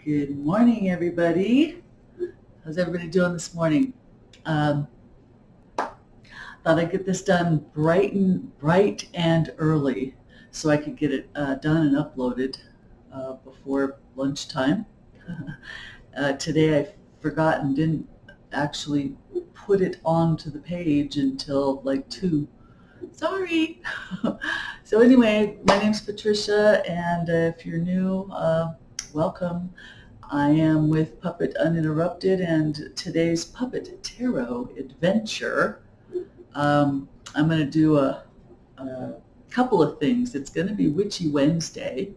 Good morning, everybody. How's everybody doing this morning? Um, Thought I'd get this done bright and early, so I could get it done and uploaded before lunchtime. Today I forgot and didn't actually put it onto the page until like 2. Sorry. So anyway, my name's Patricia, and if you're new, welcome. I am with Puppet Uninterrupted, and today's Puppet Tarot adventure. I'm going to do a couple of things. It's going to be Witchy Wednesday,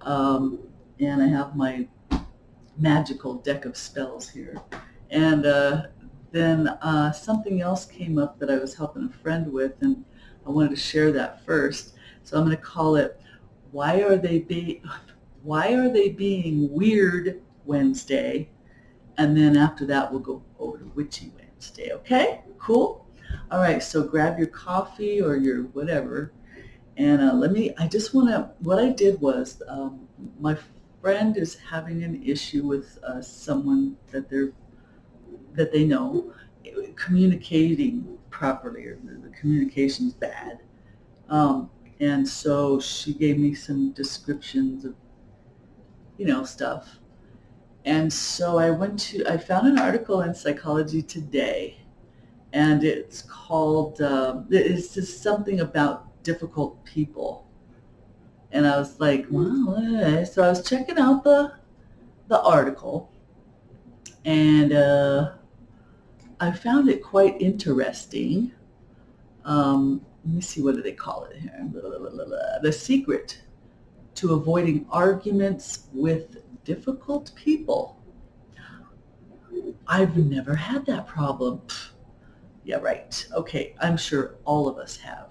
and I have my magical deck of spells here. And then something else came up that I was helping a friend with, and I wanted to share that first. So I'm going to call it Why Are They Being Weird Wednesday? And then after that, we'll go over to Witchy Wednesday. Okay? Cool? All right, so grab your coffee or your whatever. And what I did was, my friend is having an issue with someone that they know communicating properly, or the communication's bad. And so she gave me some descriptions of, stuff. And so I found an article in Psychology Today, and it's called, it's just something about difficult people. And I was like, well, so I was checking out the article, and I found it quite interesting. Let me see, what do they call it here? The secret to avoiding arguments with difficult people. I've never had that problem. Yeah, right. Okay, I'm sure all of us have.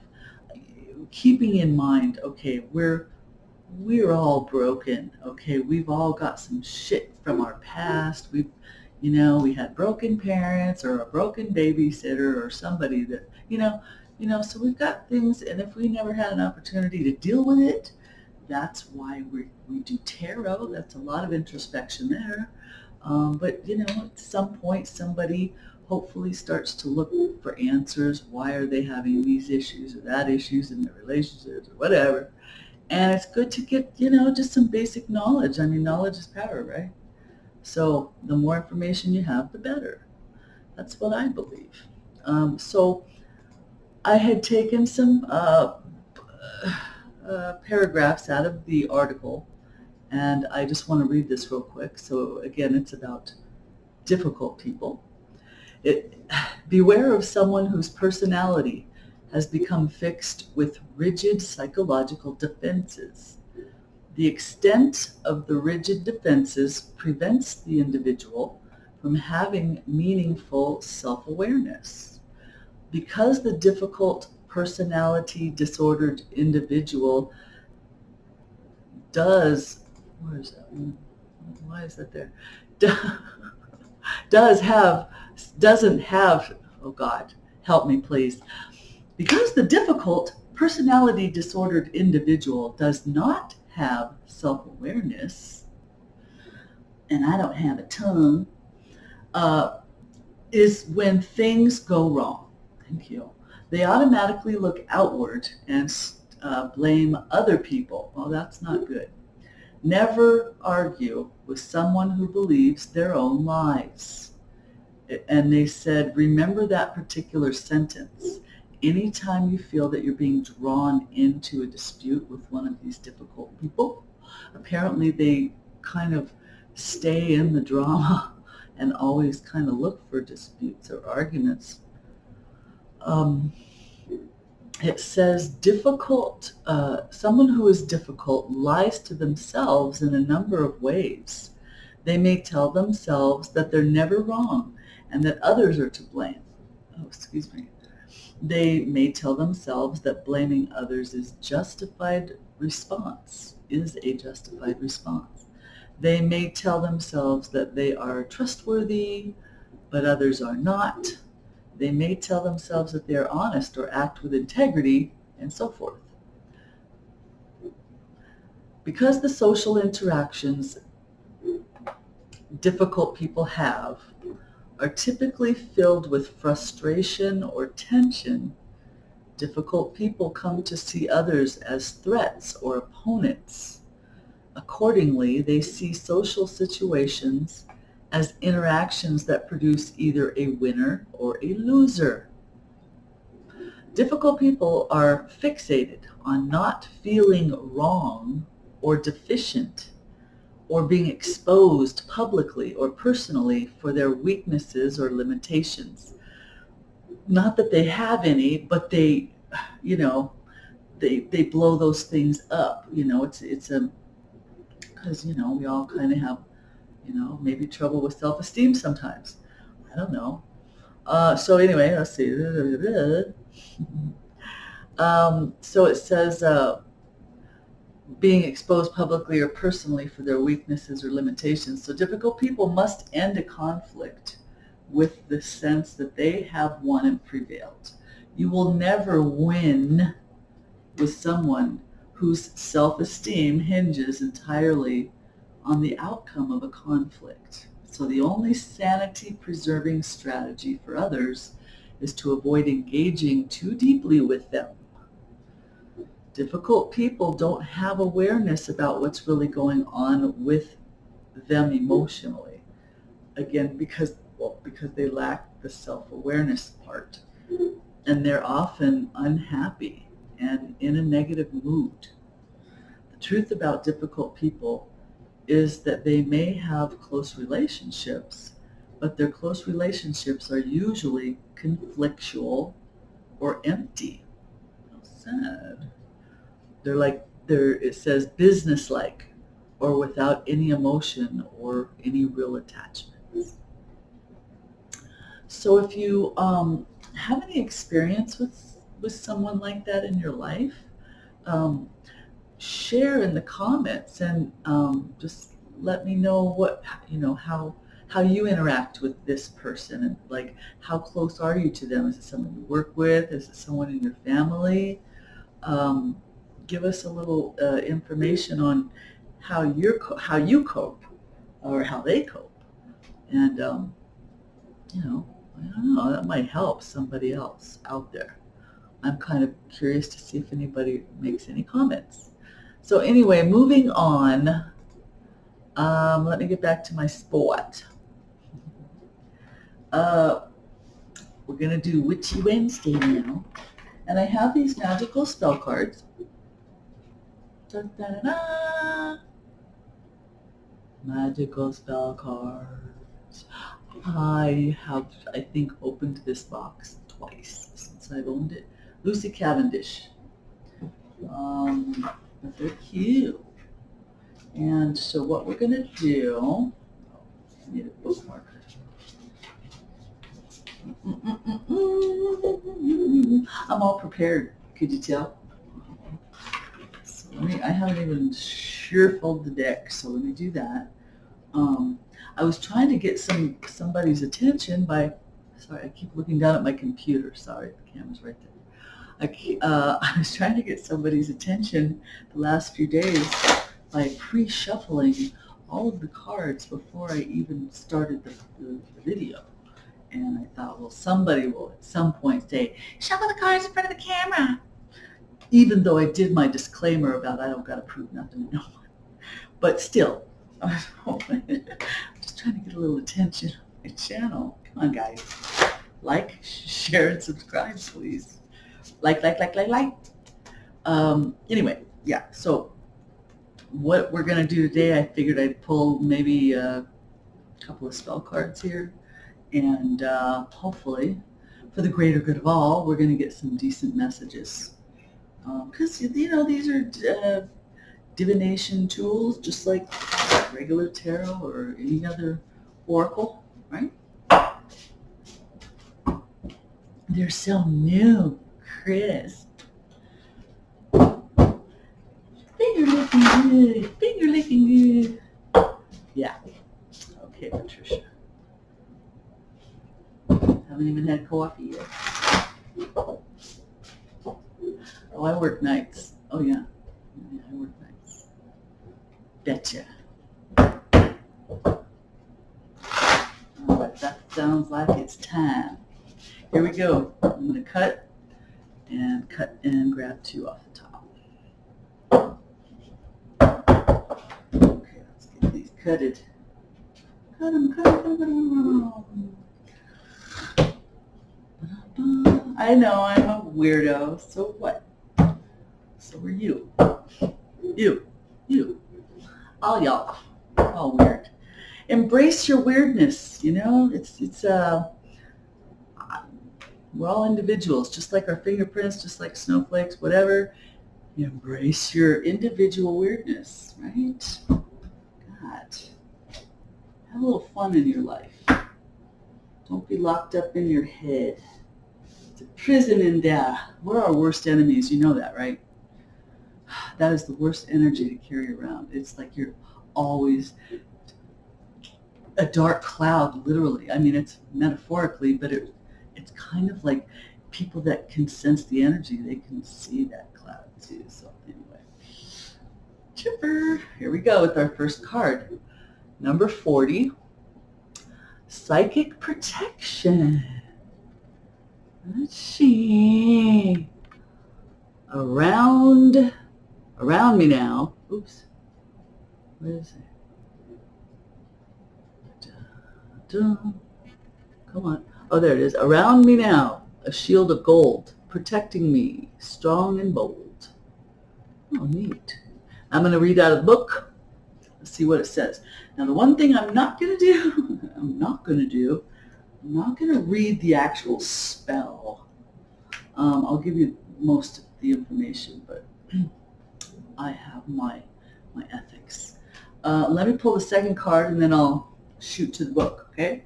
Keeping in mind, okay, we're all broken. Okay, we've all got some shit from our past. We had broken parents or a broken babysitter or somebody that, so we've got things, and if we never had an opportunity to deal with it, that's why we do tarot. That's a lot of introspection there. But, at some point, somebody hopefully starts to look for answers. Why are they having these issues or that issues in their relationships or whatever? And it's good to get, just some basic knowledge. I mean, knowledge is power, right? So the more information you have, the better. That's what I believe. So I had taken some paragraphs out of the article, and I just want to read this real quick. So again, it's about difficult people. Beware of someone whose personality has become fixed with rigid psychological defenses. The extent of the rigid defenses prevents the individual from having meaningful self-awareness. Because the difficult personality disordered individual doesn't have, oh God, help me please. Because the difficult personality disordered individual does not have self-awareness, and I don't have a tongue, is when things go wrong. Thank you. They automatically look outward and blame other people. Well, that's not good. Never argue with someone who believes their own lies. And they said, remember that particular sentence. Anytime you feel that you're being drawn into a dispute with one of these difficult people, apparently they kind of stay in the drama and always kind of look for disputes or arguments. It says someone who is difficult lies to themselves in a number of ways. They may tell themselves that they're never wrong and that others are to blame. They may tell themselves that blaming others is a justified response. They may tell themselves that they are trustworthy, but others are not. They may tell themselves that they are honest or act with integrity, and so forth. Because the social interactions difficult people have are typically filled with frustration or tension. Difficult people come to see others as threats or opponents. Accordingly, they see social situations as interactions that produce either a winner or a loser. Difficult people are fixated on not feeling wrong or deficient or being exposed publicly or personally for their weaknesses or limitations. Not that they have any, but they, you know, they blow those things up. It's a, because, we all kind of have, maybe trouble with self-esteem sometimes. I don't know. So anyway, let's see. So it says, being exposed publicly or personally for their weaknesses or limitations. So difficult people must end a conflict with the sense that they have won and prevailed. You will never win with someone whose self-esteem hinges entirely on the outcome of a conflict. So the only sanity-preserving strategy for others is to avoid engaging too deeply with them. Difficult people don't have awareness about what's really going on with them emotionally. Again, because they lack the self-awareness part. And they're often unhappy and in a negative mood. The truth about difficult people is that they may have close relationships, but their close relationships are usually conflictual or empty. How sad. It says businesslike or without any emotion or any real attachments. So if you have any experience with someone like that in your life, um, share in the comments and just let me know how you interact with this person, and like, how close are you to them? Is it someone you work with? Is it someone in your family? Give us a little information on how you cope or how they cope, and I don't know, that might help somebody else out there. I'm kind of curious to see if anybody makes any comments. So anyway, moving on. Let me get back to my sport. We're going to do Witchy Wednesday now. And I have these magical spell cards. Da, da, da, da. Magical spell cards. I have, I think, opened this box twice since I've owned it. Lucy Cavendish. But they're cute. And so what we're going to do, I need a bookmark. I'm all prepared. Could you tell? So I haven't even shuffled the deck, so let me do that. I was trying to get somebody's attention by, sorry, I keep looking down at my computer. Sorry, the camera's right there. I was trying to get somebody's attention the last few days by pre-shuffling all of the cards before I even started the video. And I thought, well, somebody will at some point say, shuffle the cards in front of the camera. Even though I did my disclaimer about I don't got to prove nothing to no one. But still, I'm just trying to get a little attention on my channel. Come on, guys. Like, share, and subscribe, please. Like. Anyway, yeah, so what we're going to do today, I figured I'd pull maybe a couple of spell cards here. And hopefully, for the greater good of all, we're going to get some decent messages. Because, these are divination tools, just like regular tarot or any other oracle, right? They're so new, Chris. Finger licking good. Yeah. Okay, Patricia. Haven't even had coffee yet. Oh, I work nights. Oh, yeah. I work nights. Betcha. Sounds like it's time. Here we go. I'm going to cut and grab 2 off the top. Okay, let's get these cutted. Cut them. I know I'm a weirdo, so what? So are you. You. All y'all. All weird. Embrace your weirdness, you know? We're all individuals, just like our fingerprints, just like snowflakes, whatever. You embrace your individual weirdness, right? God. Have a little fun in your life. Don't be locked up in your head. It's a prison in there. We're our worst enemies. You know that, right? That is the worst energy to carry around. It's like you're always a dark cloud, literally. I mean, it's metaphorically, but it's kind of like people that can sense the energy. They can see that cloud too. So anyway, chipper. Here we go with our first card. Number 40, Psychic Protection. Let's see. Around me now. Oops. What is it? Come on. Oh, there it is. Around me now, a shield of gold, protecting me, strong and bold. Oh, neat. I'm going to read out of the book. Let's see what it says. Now, the one thing I'm not going to do, I'm not going to read the actual spell. I'll give you most of the information, but I have my ethics. Let me pull the second card, and then I'll shoot to the book, okay?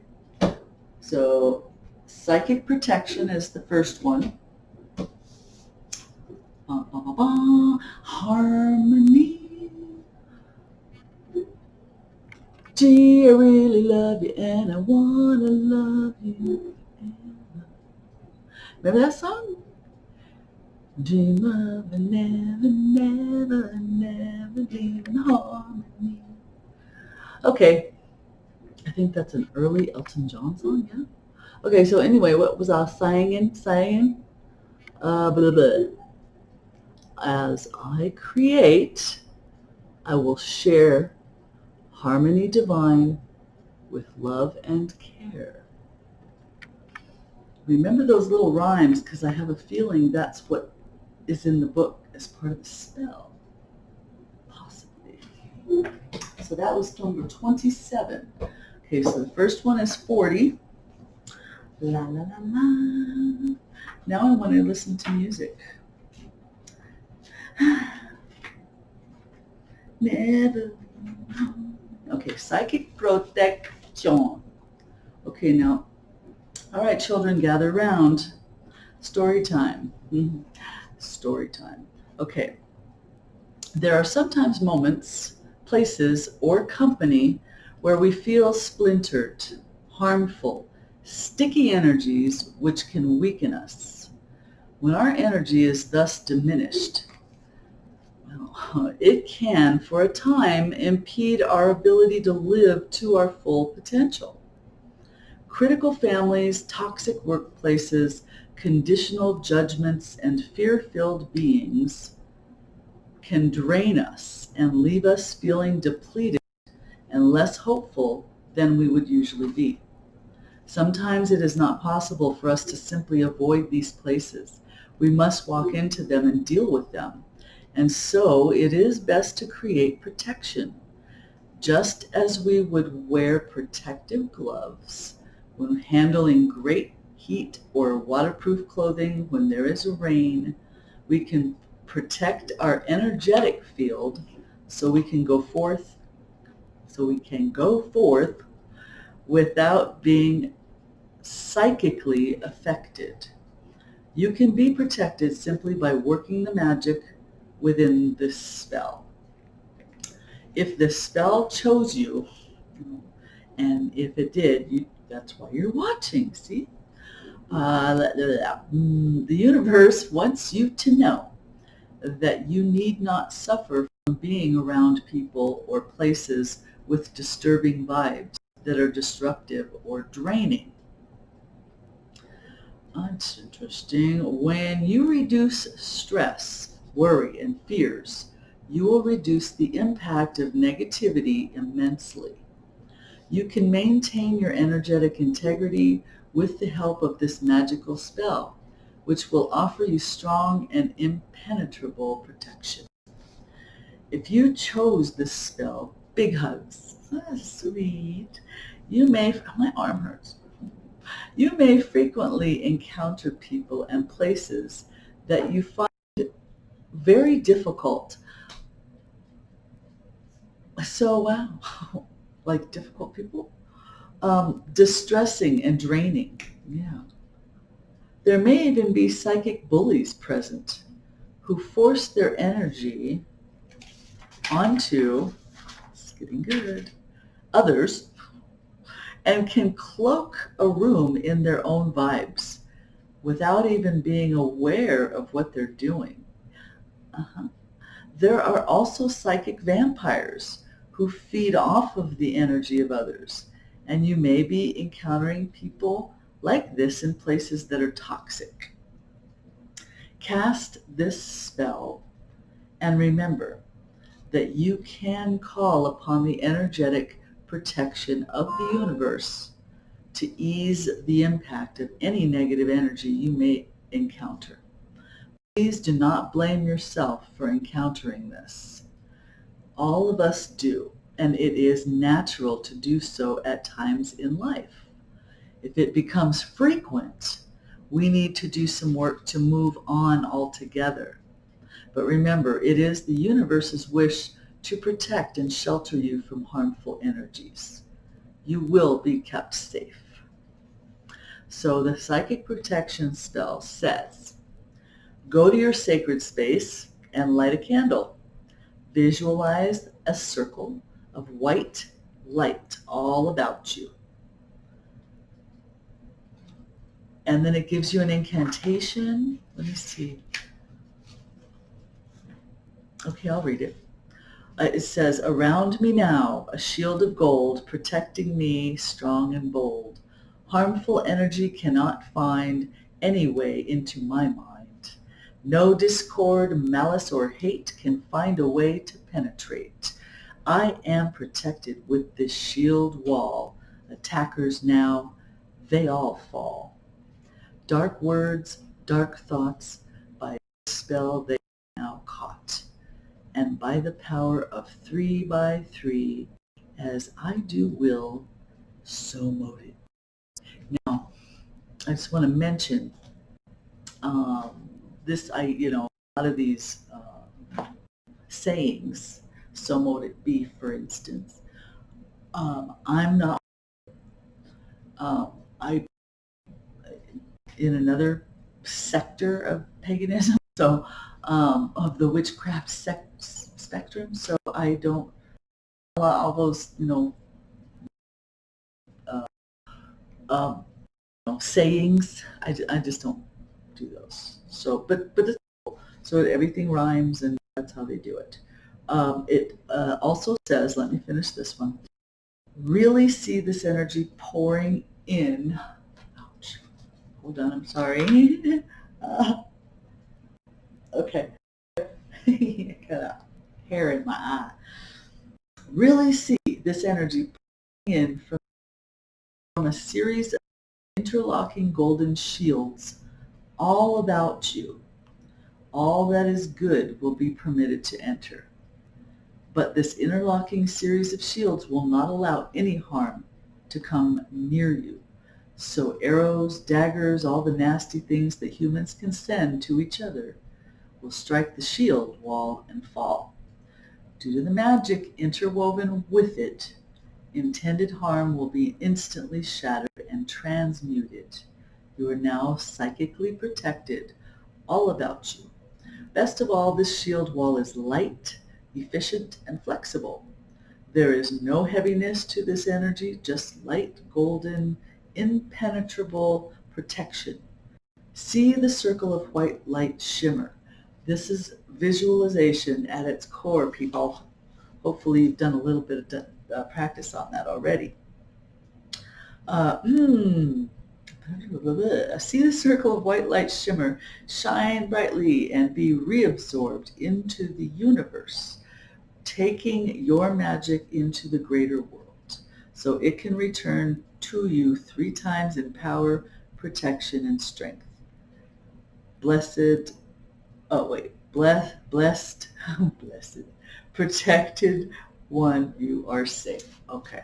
So, Psychic Protection is the first one. Harmony. Gee, I really love you, and I want to love you forever. Remember that song? Dream of a never leaving harmony. Okay, I think that's an early Elton John song, yeah? Okay, so anyway, what was I saying? Blah, blah. As I create, I will share harmony divine with love and care. Remember those little rhymes, because I have a feeling that's what is in the book as part of the spell. Possibly. So that was number 27. Okay, so the first one is 40. La la la la. Now I want to listen to music. Never. Okay, Psychic Protection. Okay, now, all right, children, gather around. Story time. Story time. Okay. There are sometimes moments, places, or company where we feel splintered, harmful, sticky energies which can weaken us. When our energy is thus diminished, it can, for a time, impede our ability to live to our full potential. Critical families, toxic workplaces, conditional judgments, and fear-filled beings can drain us and leave us feeling depleted and less hopeful than we would usually be. Sometimes it is not possible for us to simply avoid these places. We must walk into them and deal with them. And so it is best to create protection, just as we would wear protective gloves when handling great heat or waterproof clothing when there is rain. We can protect our energetic field so we can go forth without being psychically affected. You can be protected simply by working the magic within this spell. If the spell chose you, and if it did, that's why you're watching, see? The universe wants you to know that you need not suffer from being around people or places with disturbing vibes that are disruptive or draining. That's interesting. When you reduce stress, worry, and fears, you will reduce the impact of negativity immensely. You can maintain your energetic integrity with the help of this magical spell, which will offer you strong and impenetrable protection. If you chose this spell, big hugs. That's sweet. My arm hurts. You may frequently encounter people and places that you find very difficult. So, wow, like difficult people? Distressing and draining. Yeah. There may even be psychic bullies present who force their energy onto, it's getting good, others and can cloak a room in their own vibes without even being aware of what they're doing. Uh-huh. There are also psychic vampires who feed off of the energy of others, and you may be encountering people like this in places that are toxic. Cast this spell and remember that you can call upon the energetic protection of the universe to ease the impact of any negative energy you may encounter. Please do not blame yourself for encountering this. All of us do, and it is natural to do so at times in life. If it becomes frequent, we need to do some work to move on altogether. But remember, it is the universe's wish to protect and shelter you from harmful energies. You will be kept safe. So the psychic protection spell says, go to your sacred space and light a candle. Visualize a circle of white light all about you. And then it gives you an incantation. Let me see. Okay, I'll read it. It says, around me now, a shield of gold, protecting me strong and bold. Harmful energy cannot find any way into my mind. No discord, malice, or hate can find a way to penetrate. I am protected with this shield wall. Attackers now, they all fall. Dark words, dark thoughts, by a spell they are now caught. And by the power of 3 by 3, as I do will, so mote it. Now, I just want to mention a lot of these sayings, so mote it be, for instance. I'm not, I in another sector of paganism, so of the witchcraft spectrum. So I don't all those uh, um, sayings. I just don't do those. So but it's cool. So everything rhymes, and that's how they do it. It also says, let me finish this one. Really see this energy pouring in. Ouch. Hold on, I'm sorry. Okay. Got a hair in my eye. Really see this energy pouring in from a series of interlocking golden shields all about you. All that is good will be permitted to enter. But this interlocking series of shields will not allow any harm to come near you. So arrows, daggers, all the nasty things that humans can send to each other will strike the shield wall and fall. Due to the magic interwoven with it, intended harm will be instantly shattered and transmuted. You are now psychically protected all about you. Best of all, this shield wall is light, efficient, and flexible. There is no heaviness to this energy, just light, golden, impenetrable protection. See the circle of white light shimmer. This is visualization at its core, people. Hopefully you've done a little bit of practice on that already. Uh, mm, See the circle of white light shimmer, shine brightly, and be reabsorbed into the universe, taking your magic into the greater world so it can return to you 3 times in power, protection, and strength. Blessed, oh wait, blessed, blessed, protected one, you are safe. Okay.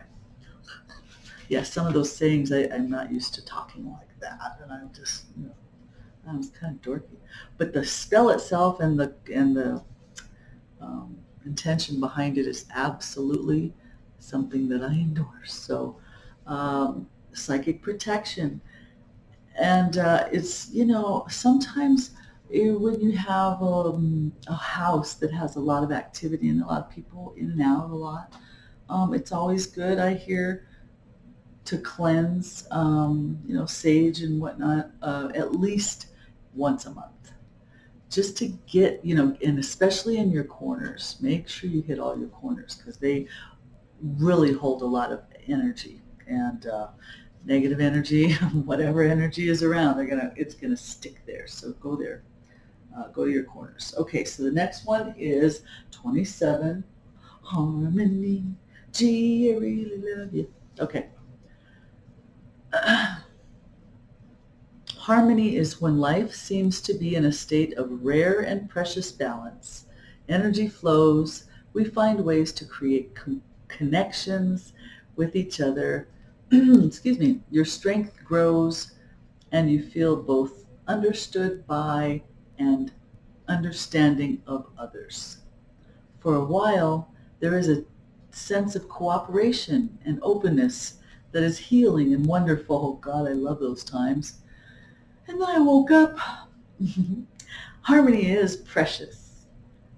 Yeah, some of those sayings, I'm not used to talking like that, and I'm just, I was kind of dorky. But the spell itself and the um, intention behind it is absolutely something that I endorse. So, psychic protection, and it's sometimes when you have a house that has a lot of activity and a lot of people in and out a lot, it's always good, I hear, to cleanse, sage and whatnot, at least once a month, just to get, and especially in your corners, make sure you hit all your corners because they really hold a lot of energy, and negative energy, whatever energy is around, it's gonna stick there. So go there, go to your corners. Okay, so the next one is 27, harmony. Gee, I really love you. Okay. Harmony is when life seems to be in a state of rare and precious balance. Energy flows. We find ways to create connections with each other. Excuse me. Your strength grows and you feel both understood by and understanding of others. For a while, there is a sense of cooperation and openness that is healing and wonderful. Oh God, I love those times. And then I woke up. Harmony is precious,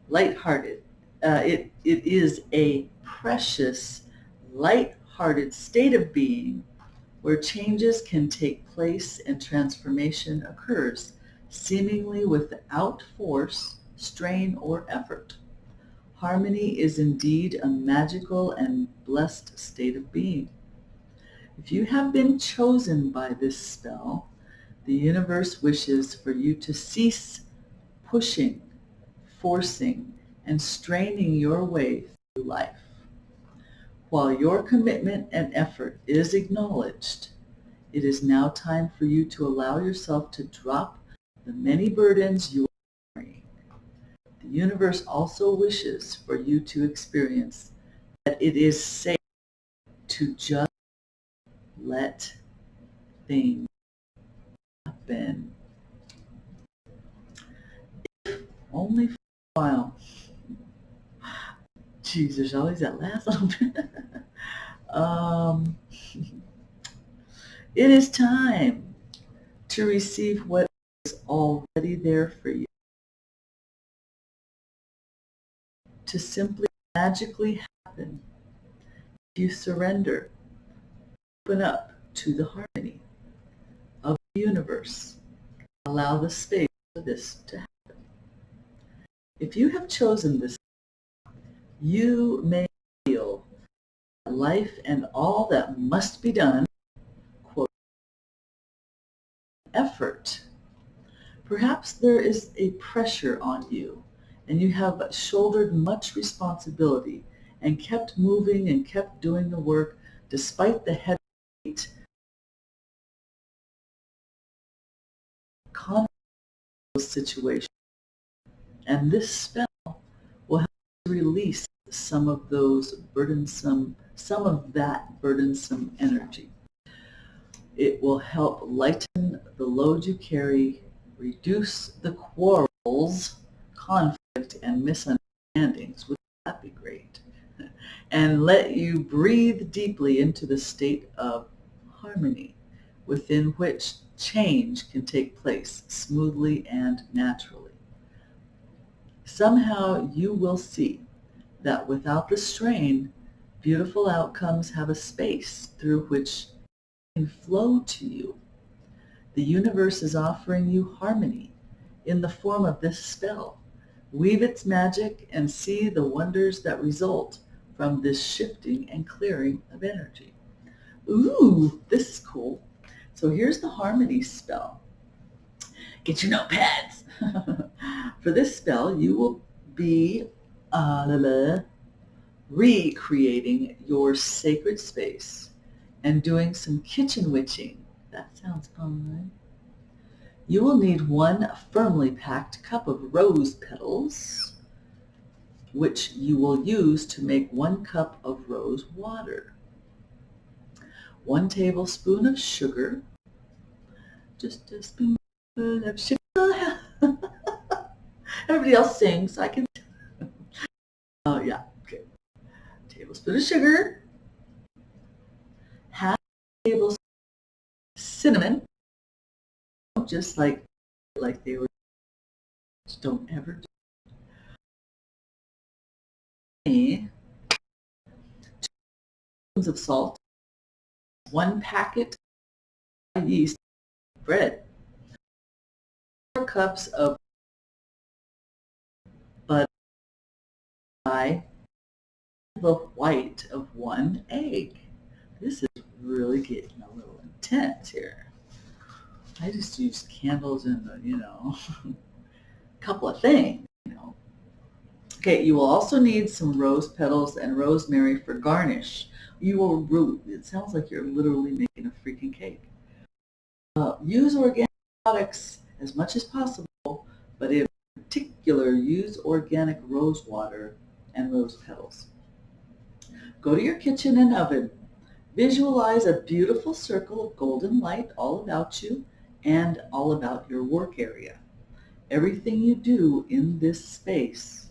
lighthearted. It is a precious, lighthearted state of being where changes can take place and transformation occurs, seemingly without force, strain, or effort. Harmony is indeed a magical and blessed state of being. If you have been chosen by this spell, the universe wishes for you to cease pushing, forcing, and straining your way through life. While your commitment and effort is acknowledged, it is now time for you to allow yourself to drop the many burdens you are carrying. The universe also wishes for you to experience that it is safe to just let things happen. Only for a while. Jeez, there's always that last little bit. It is time to receive what is already there for you. To simply magically happen if you surrender, open up to the harmony of the universe. Allow the space for this to happen. If you have chosen this, you may feel that life and all that must be done, quote, effort. Perhaps there is a pressure on you, and you have shouldered much responsibility and kept moving and kept doing the work despite the heavy weight, conflict situation. And this spell will help to release some of that burdensome energy. It will help lighten the load you carry, reduce the quarrels, conflict, and misunderstandings. Wouldn't that be great? And let you breathe deeply into the state of harmony within which change can take place smoothly and naturally. Somehow you will see that without the strain, beautiful outcomes have a space through which can flow to you. The universe is offering you harmony in the form of this spell. Weave its magic and see the wonders that result from this shifting and clearing of energy. Ooh, this is cool. So here's the harmony spell. Get your notepads. For this spell, you will be recreating your sacred space and doing some kitchen witching. That sounds fun. You will need 1 firmly packed cup of rose petals, which you will use to make 1 cup of rose water. 1 tablespoon of sugar, just a spoonful of sugar. Everybody else sings, so I can. Oh yeah, okay. Tablespoon of sugar, half tablespoon of cinnamon, just like they were. Just don't ever do any. 2 spoons of salt, 1 packet of yeast bread, 4 cups of butter, the white of 1 egg. This is really getting a little intense here. I just used candles and a couple of things. Okay, you will also need some rose petals and rosemary for garnish. It sounds like you're literally making a freaking cake. Use organic products as much as possible, but in particular, use organic rose water and rose petals. Go to your kitchen and oven. Visualize a beautiful circle of golden light all about you and all about your work area. Everything you do in this space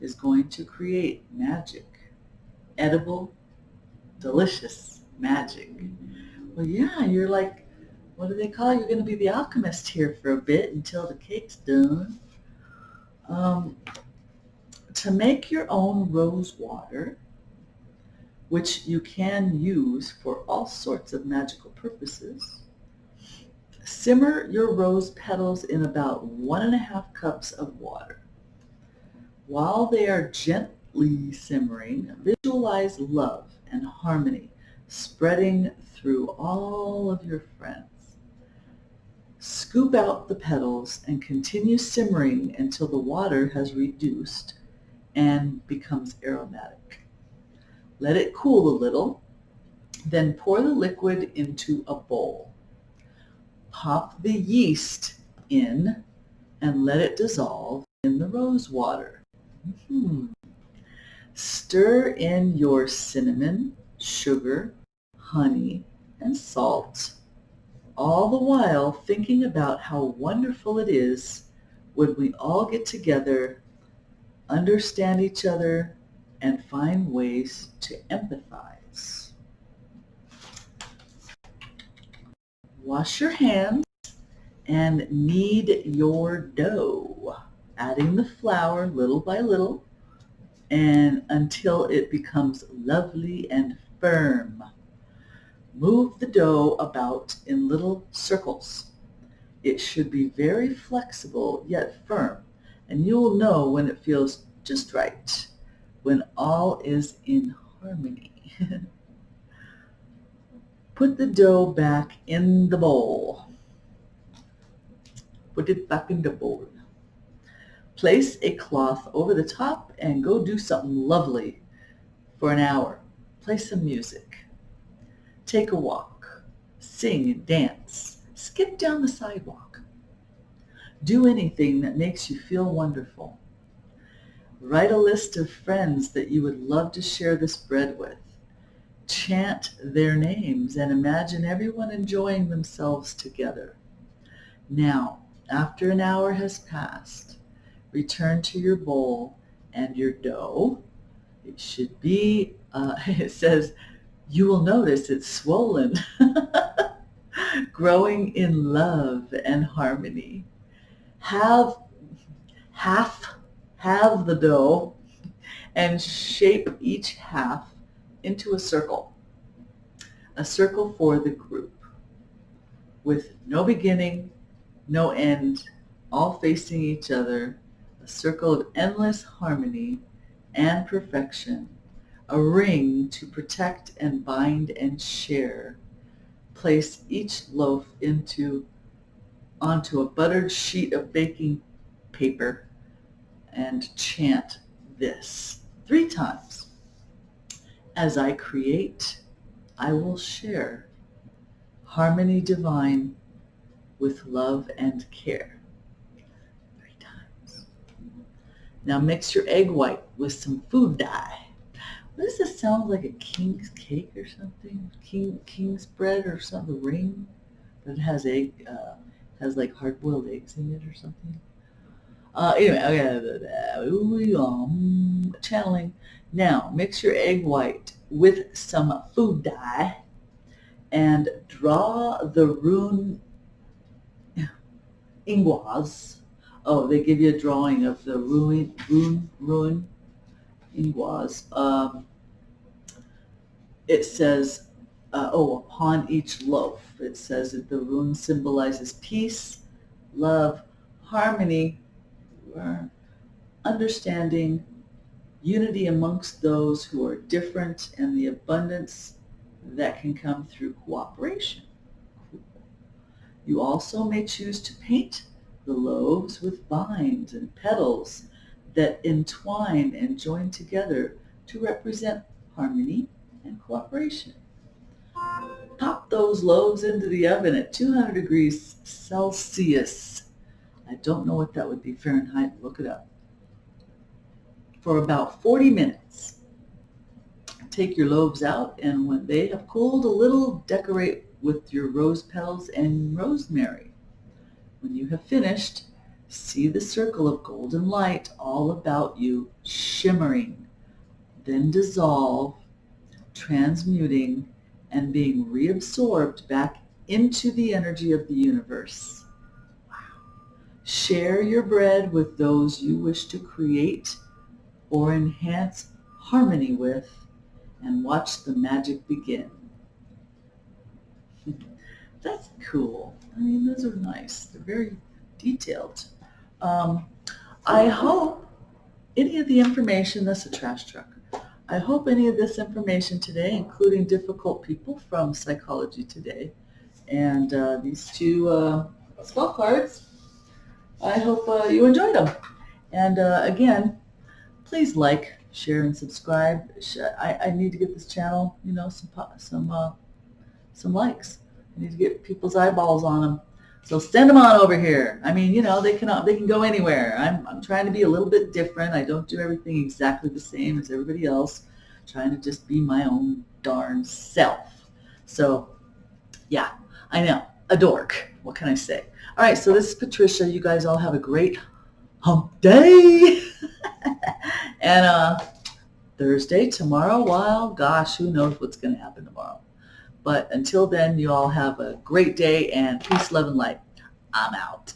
is going to create magic. Edible, delicious magic. Well, yeah, you're like, what do they call it? You're going to be the alchemist here for a bit until the cake's done. To make your own rose water, which you can use for all sorts of magical purposes, simmer your rose petals in about 1.5 cups of water. While they are gently simmering, visualize love and harmony spreading through all of your friends. Scoop out the petals and continue simmering until the water has reduced and becomes aromatic. Let it cool a little, then pour the liquid into a bowl. Pop the yeast in and let it dissolve in the rose water. Stir in your cinnamon, sugar, honey, and salt, all the while thinking about how wonderful it is when we all get together, understand each other, and find ways to empathize. Wash your hands and knead your dough, adding the flour little by little and until it becomes lovely and firm. Move the dough about in little circles. It should be very flexible yet firm, and you'll know when it feels just right, when all is in harmony. Put the dough back in the bowl. Put it back in the bowl. Place a cloth over the top and go do something lovely for an hour. Play some music. Take a walk. Sing and dance. Skip down the sidewalk. Do anything that makes you feel wonderful. Write a list of friends that you would love to share this bread with. Chant their names and imagine everyone enjoying themselves together. Now, after an hour has passed, return to your bowl and your dough. It should be, it says, you will notice it's swollen, growing in love and harmony. Halve the dough and shape each half into a circle for the group, with no beginning, no end, all facing each other, a circle of endless harmony and perfection, a ring to protect and bind and share, Place each loaf onto a buttered sheet of baking paper and chant this 3 times. As I create, I will share harmony divine with love and care. 3 times. Now mix your egg white with some food dye. What does this sound like, a king's cake or something? King's bread or something, ring? But it has has like hard-boiled eggs in it or something. Anyway, okay, channeling. Now, mix your egg white with some food dye and draw the rune ingwas. Oh, they give you a drawing of the rune ingwas. It says, upon each loaf, it says that the rune symbolizes peace, love, harmony, understanding, unity amongst those who are different, and the abundance that can come through cooperation. You also may choose to paint the loaves with vines and petals that entwine and join together to represent harmony and cooperation. Pop those loaves into the oven at 200 degrees Celsius. I don't know what that would be Fahrenheit. Look it up. For about 40 minutes. Take your loaves out, and when they have cooled a little, decorate with your rose petals and rosemary. When you have finished, see the circle of golden light all about you shimmering, then dissolve, transmuting, and being reabsorbed back into the energy of the universe. Wow. Share your bread with those you wish to create or enhance harmony with, and watch the magic begin. That's cool. I mean, those are nice. They're very detailed. I hope any of the information, that's a trash truck. I hope any of this information today, including difficult people from Psychology Today, and these 2 spell cards, I hope you enjoyed them. And again, please like, share, and subscribe. I need to get this channel, some likes. I need to get people's eyeballs on them. So send them on over here. I mean, they can go anywhere. I'm trying to be a little bit different. I don't do everything exactly the same as everybody else. I'm trying to just be my own darn self. So, yeah, I know, a dork. What can I say? All right, so this is Patricia. You guys all have a great hump day. And Thursday, tomorrow, well, gosh, who knows what's going to happen tomorrow. But until then, you all have a great day, and peace, love, and light. I'm out.